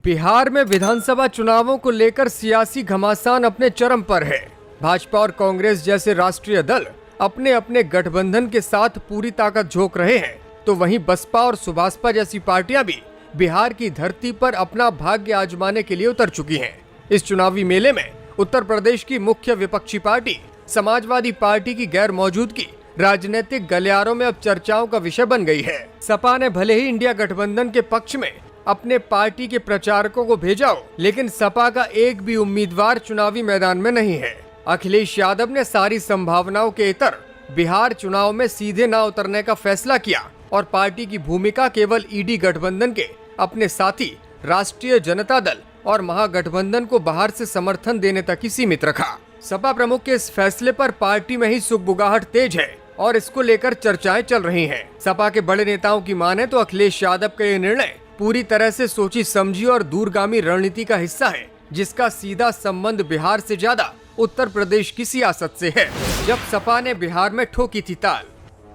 बिहार में विधानसभा चुनावों को लेकर सियासी घमासान अपने चरम पर है। भाजपा और कांग्रेस जैसे राष्ट्रीय दल अपने अपने गठबंधन के साथ पूरी ताकत झोंक रहे हैं, तो वहीं बसपा और सुभाषपा जैसी पार्टियां भी बिहार की धरती पर अपना भाग्य आजमाने के लिए उतर चुकी हैं। इस चुनावी मेले में उत्तर प्रदेश की मुख्य विपक्षी पार्टी समाजवादी पार्टी की गैर मौजूदगी राजनीतिक गलियारों में अब चर्चाओं का विषय बन गई है। सपा ने भले ही इंडिया गठबंधन के पक्ष में अपने पार्टी के प्रचारकों को भेजा हो, लेकिन सपा का एक भी उम्मीदवार चुनावी मैदान में नहीं है। अखिलेश यादव ने सारी संभावनाओं के इतर बिहार चुनाव में सीधे ना उतरने का फैसला किया और पार्टी की भूमिका केवल ईडी गठबंधन के अपने साथी राष्ट्रीय जनता दल और महागठबंधन को बाहर से समर्थन देने तक ही सीमित रखा। सपा प्रमुख के इस फैसले पर पार्टी में ही सुगबुगाहट तेज है और इसको लेकर चर्चाएं चल रही हैं। सपा के बड़े नेताओं की माने तो अखिलेश यादव का ये निर्णय पूरी तरह से सोची समझी और दूरगामी रणनीति का हिस्सा है, जिसका सीधा संबंध बिहार से ज्यादा उत्तर प्रदेश की सियासत से है। जब सपा ने बिहार में ठोकी थी ताल,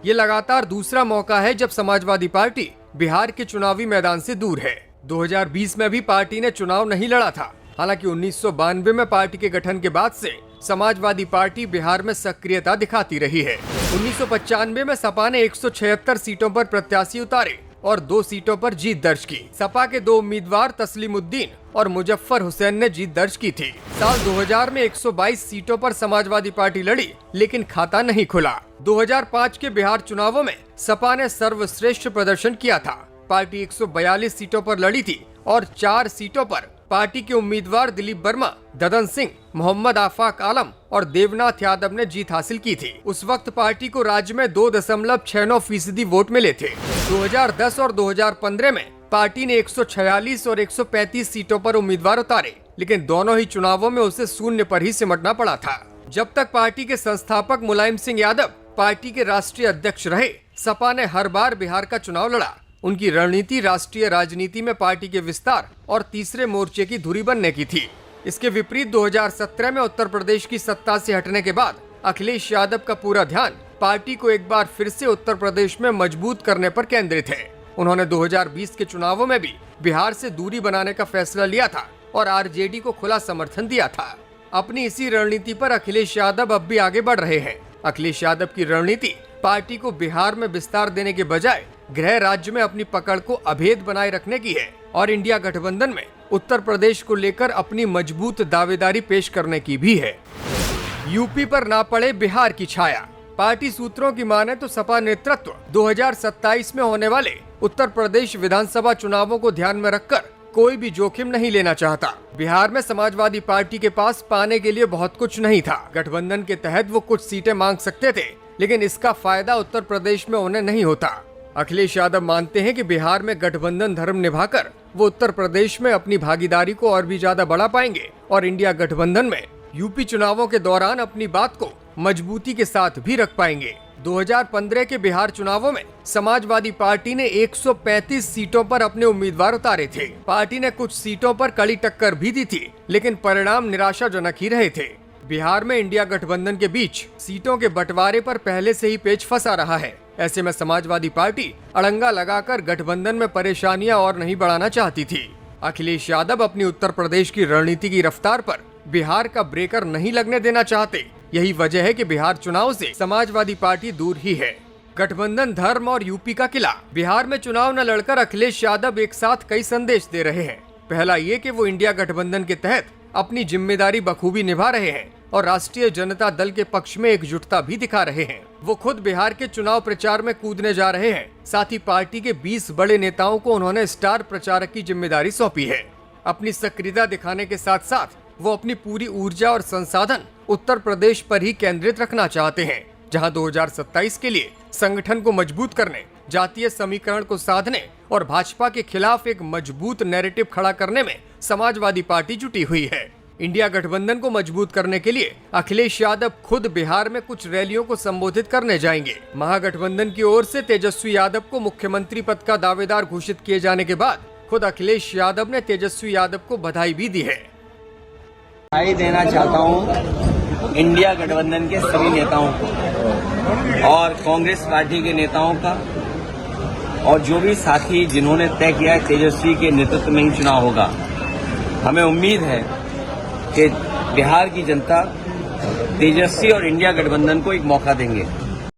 ये लगातार दूसरा मौका है जब समाजवादी पार्टी बिहार के चुनावी मैदान से दूर है। 2020 में भी पार्टी ने चुनाव नहीं लड़ा था। हालांकि 1992 में पार्टी के गठन के बाद से समाजवादी पार्टी बिहार में सक्रियता दिखाती रही है। 1995 में सपा ने 176 सीटों पर प्रत्याशी उतारे और 2 सीटों पर जीत दर्ज की। सपा के 2 उम्मीदवार तस्लीमुद्दीन और मुजफ्फर हुसैन ने जीत दर्ज की थी। साल 2000 में 122 सीटों पर समाजवादी पार्टी लड़ी, लेकिन खाता नहीं खुला। 2005 के बिहार चुनावों में सपा ने सर्वश्रेष्ठ प्रदर्शन किया था। पार्टी 142 सीटों पर लड़ी थी और 4 सीटों पर पार्टी के उम्मीदवार दिलीप वर्मा, ददन सिंह, मोहम्मद आफाक आलम और देवनाथ यादव ने जीत हासिल की थी। उस वक्त पार्टी को राज्य में 2.69% वोट मिले थे। 2010 और 2015 में पार्टी ने 146 और 135 सीटों पर उम्मीदवार उतारे, लेकिन दोनों ही चुनावों में उसे शून्य पर ही सिमटना पड़ा था। जब तक पार्टी के संस्थापक मुलायम सिंह यादव पार्टी के राष्ट्रीय अध्यक्ष रहे, सपा ने हर बार बिहार का चुनाव लड़ा। उनकी रणनीति राष्ट्रीय राजनीति में पार्टी के विस्तार और तीसरे मोर्चे की धुरी बनने की थी। इसके विपरीत 2017 में उत्तर प्रदेश की सत्ता से हटने के बाद अखिलेश यादव का पूरा ध्यान पार्टी को एक बार फिर से उत्तर प्रदेश में मजबूत करने पर केंद्रित है। उन्होंने 2020 के चुनावों में भी बिहार से दूरी बनाने का फैसला लिया था और आरजेडी को खुला समर्थन दिया था। अपनी इसी रणनीति पर अखिलेश यादव अब भी आगे बढ़ रहे हैं। अखिलेश यादव की रणनीति पार्टी को बिहार में विस्तार देने के बजाय गृह राज्य में अपनी पकड़ को अभेद बनाए रखने की है और इंडिया गठबंधन में उत्तर प्रदेश को लेकर अपनी मजबूत दावेदारी पेश करने की भी है। यूपी पर ना पड़े बिहार की छाया। पार्टी सूत्रों की माने तो सपा नेतृत्व 2027 में होने वाले उत्तर प्रदेश विधानसभा चुनावों को ध्यान में रखकर कोई भी जोखिम नहीं लेना चाहता। बिहार में समाजवादी पार्टी के पास पाने के लिए बहुत कुछ नहीं था। गठबंधन के तहत वो कुछ सीटें मांग सकते थे, लेकिन इसका फायदा उत्तर प्रदेश में उन्हें नहीं होता। अखिलेश यादव मानते हैं कि बिहार में गठबंधन धर्म निभाकर वो उत्तर प्रदेश में अपनी भागीदारी को और भी ज्यादा बढ़ा पाएंगे और इंडिया गठबंधन में यूपी चुनावों के दौरान अपनी बात को मजबूती के साथ भी रख पाएंगे। 2015 के बिहार चुनावों में समाजवादी पार्टी ने 135 सीटों पर अपने उम्मीदवार उतारे थे। पार्टी ने कुछ सीटों पर कड़ी टक्कर भी दी थी, लेकिन परिणाम निराशाजनक ही रहे थे। बिहार में इंडिया गठबंधन के बीच सीटों के बंटवारे पर पहले से ही पेच फंसा रहा है। ऐसे में समाजवादी पार्टी अड़ंगा लगाकर गठबंधन में परेशानियां और नहीं बढ़ाना चाहती थी। अखिलेश यादव अपनी उत्तर प्रदेश की रणनीति की रफ्तार पर बिहार का ब्रेकर नहीं लगने देना चाहते। यही वजह है कि बिहार चुनाव से समाजवादी पार्टी दूर ही है। गठबंधन धर्म और यूपी का किला। बिहार में चुनाव न लड़कर अखिलेश यादव एक साथ कई संदेश दे रहे हैं। पहला ये कि वो इंडिया गठबंधन के तहत अपनी जिम्मेदारी बखूबी निभा रहे हैं और राष्ट्रीय जनता दल के पक्ष में एकजुटता भी दिखा रहे हैं। वो खुद बिहार के चुनाव प्रचार में कूदने जा रहे हैं। साथ ही पार्टी के 20 बड़े नेताओं को उन्होंने स्टार प्रचारक की जिम्मेदारी सौंपी है। अपनी सक्रियता दिखाने के साथ साथ वो अपनी पूरी ऊर्जा और संसाधन उत्तर प्रदेश पर ही केंद्रित रखना चाहते हैं, जहां 2027 के लिए संगठन को मजबूत करने, जातीय समीकरण को साधने और भाजपा के खिलाफ एक मजबूत नैरेटिव खड़ा करने में समाजवादी पार्टी जुटी हुई है। इंडिया गठबंधन को मजबूत करने के लिए अखिलेश यादव खुद बिहार में कुछ रैलियों को संबोधित करने जाएंगे। महागठबंधन की ओर से तेजस्वी यादव को मुख्यमंत्री पद का दावेदार घोषित किए जाने के बाद खुद अखिलेश यादव ने तेजस्वी यादव को बधाई भी दी है। बधाई देना चाहता हूं इंडिया गठबंधन के सभी नेताओं को और कांग्रेस पार्टी के नेताओं का और जो भी साथी जिन्होंने तय किया है तेजस्वी के नेतृत्व में ही चुनाव होगा, हमें उम्मीद है कि बिहार की जनता तेजस्वी और इंडिया गठबंधन को एक मौका देंगे।